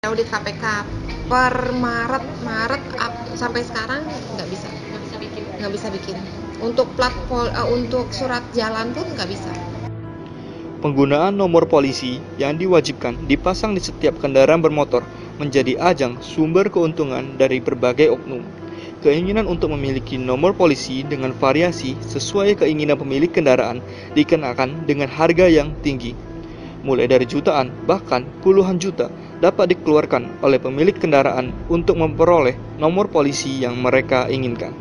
audit KPK per Maret sampai sekarang nggak bisa bikin. Untuk untuk surat jalan pun nggak bisa. Penggunaan nomor polisi yang diwajibkan dipasang di setiap kendaraan bermotor menjadi ajang sumber keuntungan dari berbagai oknum. Keinginan untuk memiliki nomor polisi dengan variasi sesuai keinginan pemilik kendaraan dikenakan dengan harga yang tinggi. Mulai dari jutaan, bahkan puluhan juta dapat dikeluarkan oleh pemilik kendaraan untuk memperoleh nomor polisi yang mereka inginkan.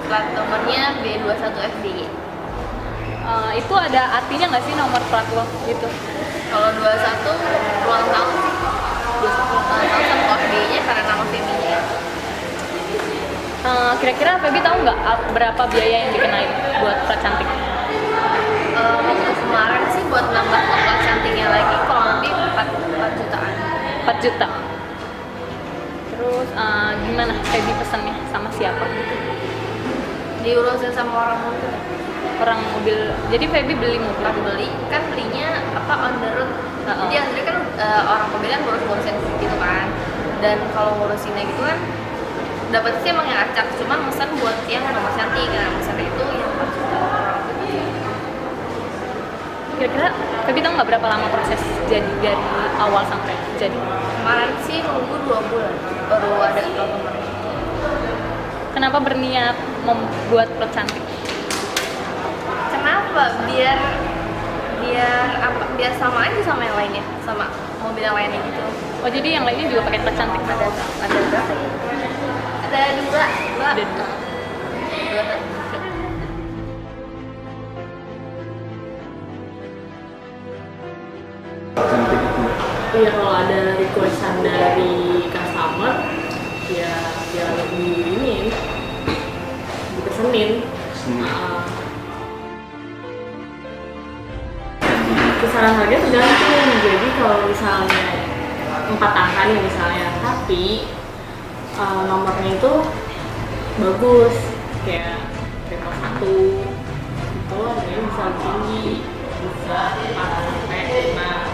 Plat nomornya B21FDY. Itu ada artinya nggak sih nomor plat lo gitu? Kalau 21 ulang tahun sih. 21 ulang tahun sama FDY-nya karena nama feminya. Kira-kira Feby tahu nggak berapa biaya yang dikenain buat plat cantik? Waktu kemarin sih buat nambah plat cantiknya lagi kurang lebih 4 jutaan. 4 juta. Terus gimana Feby pesannya sama siapa gitu? Diurusin sama orang mobil. Orang mobil. Jadi Feby beli mobil. Belinya on the road. Jadi Andre kan orang mobilan ngurus-ngurusin gitu kan. Dan kalau ngurusinnya gitu kan dapat sih emang yang acak, cuman pesan buat yang nomor cantik. Nah, pesan itu yang 4 juta. Kira-kira Feby tahu nggak berapa lama proses jadi dari awal sampai jadi? Kemarin sih nunggu 2 bulan baru ada nomornya. Kenapa berniat membuat plat cantik? Kenapa? Biar sama aja sama yang lainnya, sama mobil yang lainnya gitu. Oh, jadi yang lainnya juga pakai plat cantik? Ada berapa ya? Ada dua. Ada dua. Iya, kalau ada requestan dari customer ya dipesenin. Kisaran harga tergantung. Jadi kalau misalnya 4 angka nih misalnya, tapi nomornya itu bagus kayak triple 1 itu harganya bisa tinggi, bisa 4 sampai 5.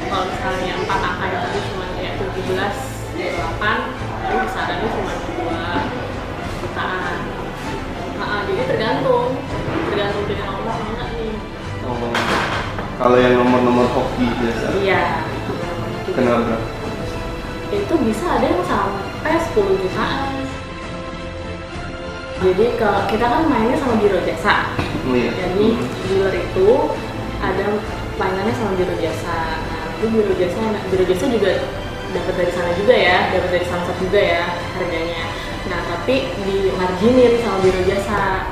Kalau misalnya 4 angka itu cuma kayak 17, 8, tapi kisarannya cuma 2 jutaan. Jadi tergantung dengan nomor mana nih. Oh, kalau yang nomor hoki biasa? Iya. Kenapa? Itu bisa ada yang sampai 10 jutaan. Jadi kalau kita kan mainnya sama biro jasa. Oh, iya. Jadi di luar itu ada mainannya sama biro jasa. Nah, itu biro jasa juga dapat dari sana juga ya, dapat dari Samsat juga ya harganya. Nah, tapi dimarginin sama biro jasa.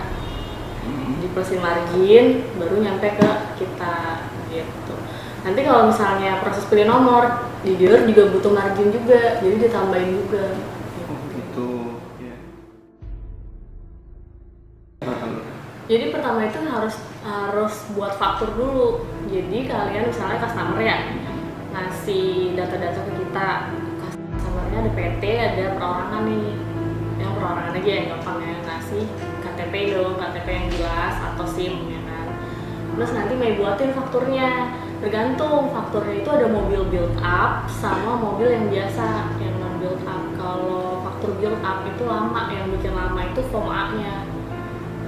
Di plusin margin baru nyampe ke kita gitu. Nanti kalau misalnya proses pilih nomor di dealer juga butuh margin juga, jadi ditambahin juga. Gitu. Yeah. Jadi pertama itu harus buat faktur dulu. Jadi kalian misalnya customer ya ngasih data-data ke kita, customernya ada PT, ada perorangan nih. Yang perorangan aja yang gampang ya, ngasih KTP dong, KTP yang jelas atau SIM ya kan. Terus nanti mau buatin fakturnya. Tergantung fakturnya itu ada mobil build up sama mobil yang biasa, yang non build up. Kalau faktur build up itu lama, yang bikin lama itu form A-nya.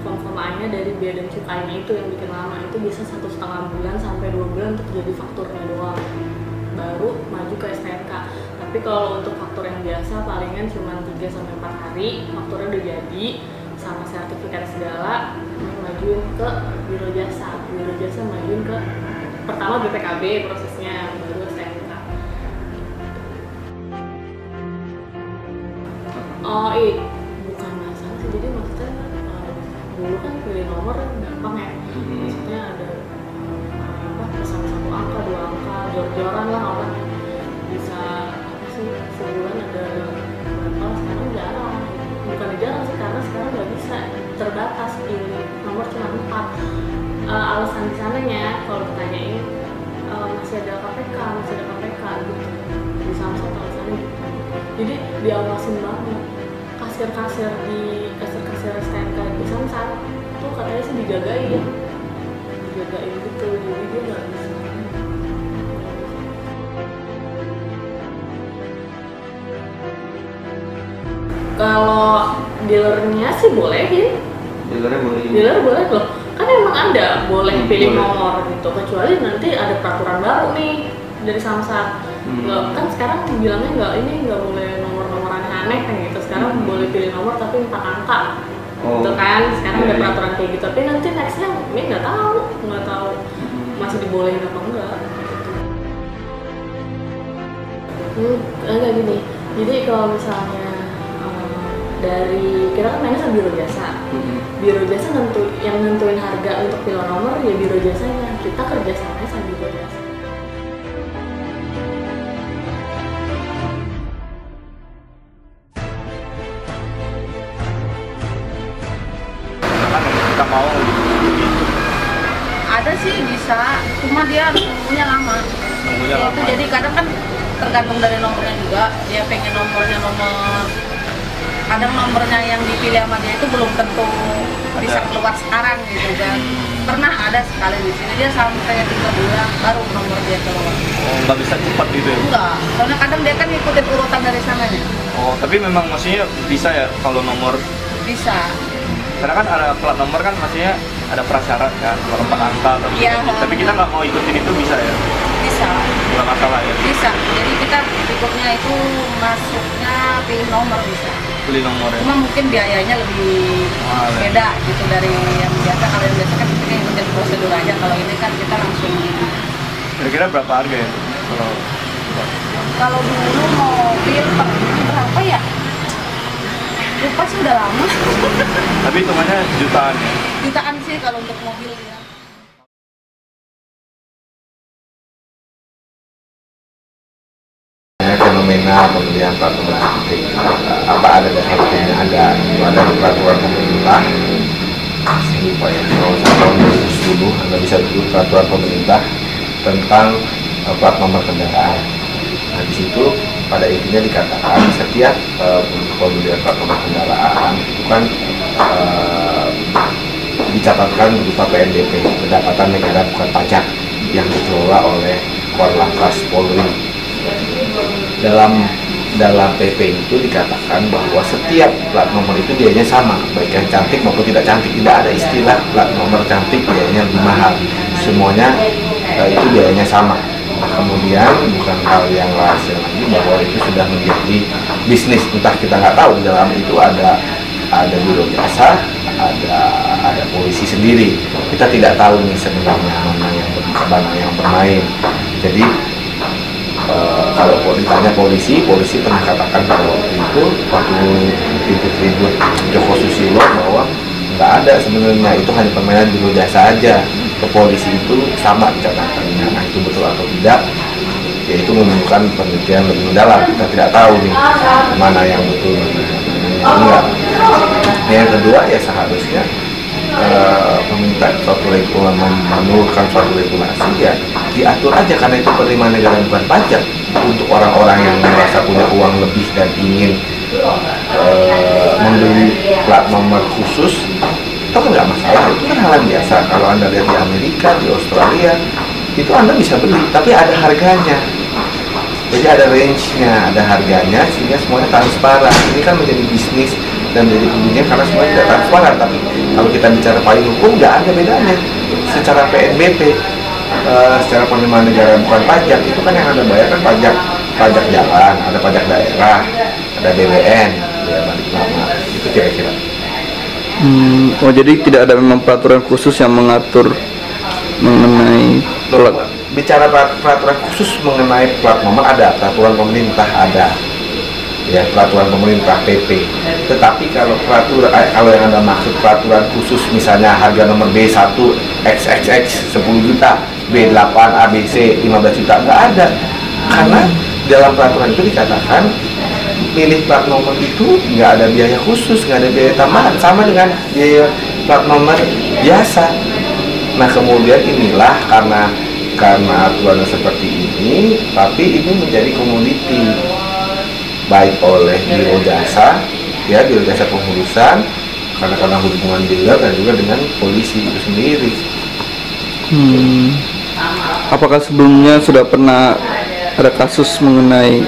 Form A-nya dari bea dan cukainya itu yang bikin lama, itu bisa 1,5 bulan sampai 2 bulan untuk jadi fakturnya doang. Baru maju ke STNK. Tapi kalau untuk faktur yang biasa palingan cuma 3 sampai 4 hari fakturnya udah jadi sama sertifikat segala, majuin ke biro jasa majuin ke pertama BPKB prosesnya, baru STNK. Oh bukan masalah sih, jadi maksudnya dulu kan pilih nomor gampang ya, maksudnya ada pesan 1 angka, 2 angka, jor-joran lah orang bisa sebulan ada berapa, sekarang jarang. Bukan jarang sih, karena sekarang nggak bisa, terbatas, pilih nomor cuma 4. Alasan di sananya kalau ditanyain masih ada KPK gitu, di Samsat alasannya gitu. Jadi diawasin banget. Kasir-kasir STNK di Samsat tuh katanya sih dijagain, dihargain gitu, jadi dia nggak bisa. Kalau dealernya sih bolehin, Dealernya boleh. dealer boleh loh, kan emang ada boleh pilih boleh. nomor gitu, kecuali nanti ada peraturan baru nih dari Samsat. Nggak, kan sekarang bilangnya nggak boleh nomor-nomor aneh-aneh kayak gitu, sekarang boleh pilih nomor tapi 4 angka. Oh. Gitu kan, sekarang Iya, ada iya. peraturan kayak gitu, tapi nanti nextnya ini nggak tahu masih dibolehin apa enggak. Enggak gini, jadi kalau misalnya dari kita kan mainnya sama biro jasa, biro jasa yang nentuin harga untuk pilih nomor ya biro jasanya, kita kerjasamanya sama biro jasa. Kan kita mau gitu. Ada sih bisa, cuma dia nunggunya lama. Nunggunya Ya, lama. itu jadi kadang kan tergantung dari nomornya juga. Dia pengen nomornya kadang nomornya yang dipilih sama dia itu belum tentu bisa keluar sekarang gitu kan. Pernah ada sekali di sini dia sampai 3 bulan baru nomor dia keluar. Oh, nggak bisa cepat gitu ya? Enggak, soalnya kadang dia kan ngikutin urutan dari sananya. Oh, tapi memang maksudnya bisa ya kalau nomor, Bisa. karena kan ada plat nomor kan maksudnya ada prasyarat kan, kalau 4 angka atau Iya. tapi kita nggak mau ikutin itu bisa ya? Bisa. Nggak masalah ya? Bisa. Jadi kita berikutnya itu masuknya pilih nomor bisa. Beli nomor ya? Cuma mungkin biayanya lebih beda gitu dari yang biasa. Kalau yang biasa kan kita ikutin prosedur aja, kalau ini kan kita langsung Kira-kira berapa harga ya? kalau dulu mobil berapa ya, lupa sih, udah lama. Tapi hitungannya jutaan ya? Jutaan sih kalau untuk mobil ya. Fenomena pembelian plat nomor cantik, apa ada dasar hukumnya? Ada di peraturan pemerintah. Saya lupa ya, kalau tahun 2010 Anda bisa dulu peraturan pemerintah tentang plat nomor kendaraan. Nah di situ pada intinya dikatakan setiap pembelian plat nomor kendaraan itu kan dicatatkan berupa PNBP, pendapatan negara bukan pajak, yang dikelola oleh Korlantas Polri. Dalam PP itu dikatakan bahwa setiap plat nomor itu biayanya sama, baik yang cantik maupun tidak cantik. Tidak ada istilah plat nomor cantik biayanya lebih mahal, semuanya itu biayanya sama. Nah, kemudian bukan hal yang rahasia lagi bahwa itu sudah menjadi bisnis, entah kita nggak tahu di dalam itu ada biro jasa, ada polisi sendiri. Kita tidak tahu nih sebenarnya mana yang bermain. Jadi kalau ditanya polisi pernah katakan bahwa waktu ribut Joko Susilo bahwa nggak ada sebenarnya, itu hanya permainan biro jasa aja. Ke polisi itu sama dikatakannya. Nah itu betul atau tidak, ya itu memerlukan penelitian lebih mendalam. Kita tidak tahu nih mana yang betul, mana yang enggak. Yang kedua ya seharusnya pemerintah menurunkan suatu regulasi ya diatur aja, karena itu penerimaan negara bukan pajak. Untuk orang-orang yang merasa punya uang lebih dan ingin membeli plat nomor khusus, itu kan nggak masalah, itu kan hal yang biasa. Kalau Anda lihat di Amerika, di Australia, itu Anda bisa beli, tapi ada harganya. Jadi ada range-nya, ada harganya, sehingga semuanya transparan. Ini kan menjadi bisnis dan menjadi kemudian karena semuanya tidak transparan. Tapi kalau kita bicara payung hukum, nggak ada bedanya. Secara PNBP, secara penerimaan negara bukan pajak, itu kan yang Anda bayar kan pajak jalan, ada pajak daerah, ada BBN, ya balik nama, itu kira-kira. Oh jadi tidak ada memang peraturan khusus yang mengatur mengenai plat. Bicara peraturan khusus mengenai plat nomor ada, peraturan pemerintah ada, ya peraturan pemerintah PP. Tetapi kalau yang Anda maksud peraturan khusus, misalnya harga nomor B1 XXX 10 juta, B8 ABC 15 juta, nggak ada. Karena dalam peraturan itu dikatakan pilih plat nomor itu nggak ada biaya khusus, nggak ada biaya tambahan, sama dengan biaya plat nomor biasa. Nah kemudian inilah karena aturan seperti ini, tapi ini menjadi komoditi baik oleh biro jasa, ya biro jasa pengurusan, karena hubungan dealer dan juga dengan polisi itu sendiri. Apakah sebelumnya sudah pernah ada kasus mengenai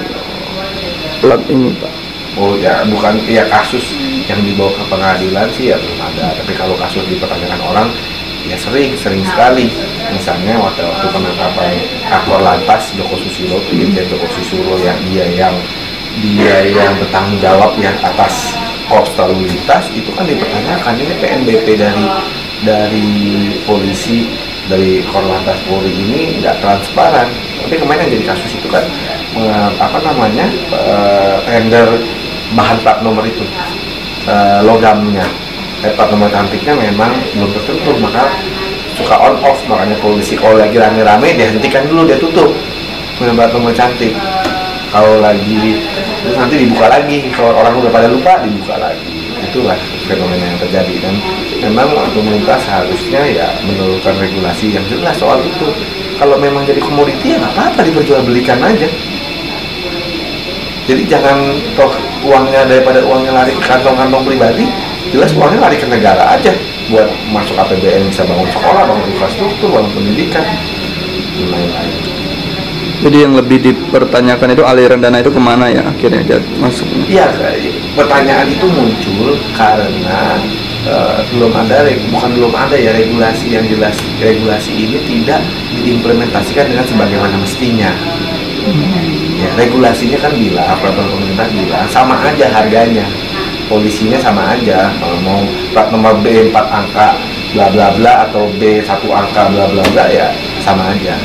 plat ini, Pak? Oh ya, bukan ya kasus yang dibawa ke pengadilan sih ya belum ada. Tapi kalau kasus dipertanyakan orang ya sering sekali. Misalnya waktu penangkapan Kakor Lantas Joko Susilo, Irjen Joko Susilo yang dia yang bertanggung jawab ya atas korps lalu lintas, itu kan dipertanyakan ini PNBP dari polisi, dari Korlantas Polri ini nggak transparan. Tapi kemarin yang jadi kasus itu kan tender bahan plat nomor itu, logamnya, plat nomor cantiknya memang belum tertentu, maka suka on off. Makanya polisi kalau lagi rame-rame dia hentikan dulu, dia tutup plat nomor cantik. Kalau lagi terus nanti dibuka lagi, kalau orang udah pada lupa dibuka lagi. Itulah fenomena yang terjadi, dan memang pemerintah seharusnya ya menurunkan regulasi yang jelas soal itu. Kalau memang jadi komoditi ya nggak apa-apa, diperjualbelikan aja. Jadi jangan toh uangnya daripada uangnya lari ke kantong-kantong pribadi, jelas uangnya lari ke negara aja buat masuk APBN, bisa bangun sekolah, bangun infrastruktur, bangun pendidikan, dan lain-lain. Jadi yang lebih dipertanyakan itu aliran dana itu kemana ya akhirnya masuknya? Iya, pertanyaan itu muncul karena belum ada ya regulasi yang jelas. Regulasi ini tidak diimplementasikan dengan sebagaimana mestinya. Ya, regulasinya kan bilang, peraturan pemerintah bilang sama aja harganya, polisinya sama aja, mau plat nomor B 4 angka bla bla bla atau B 1 angka bla bla bla ya sama aja.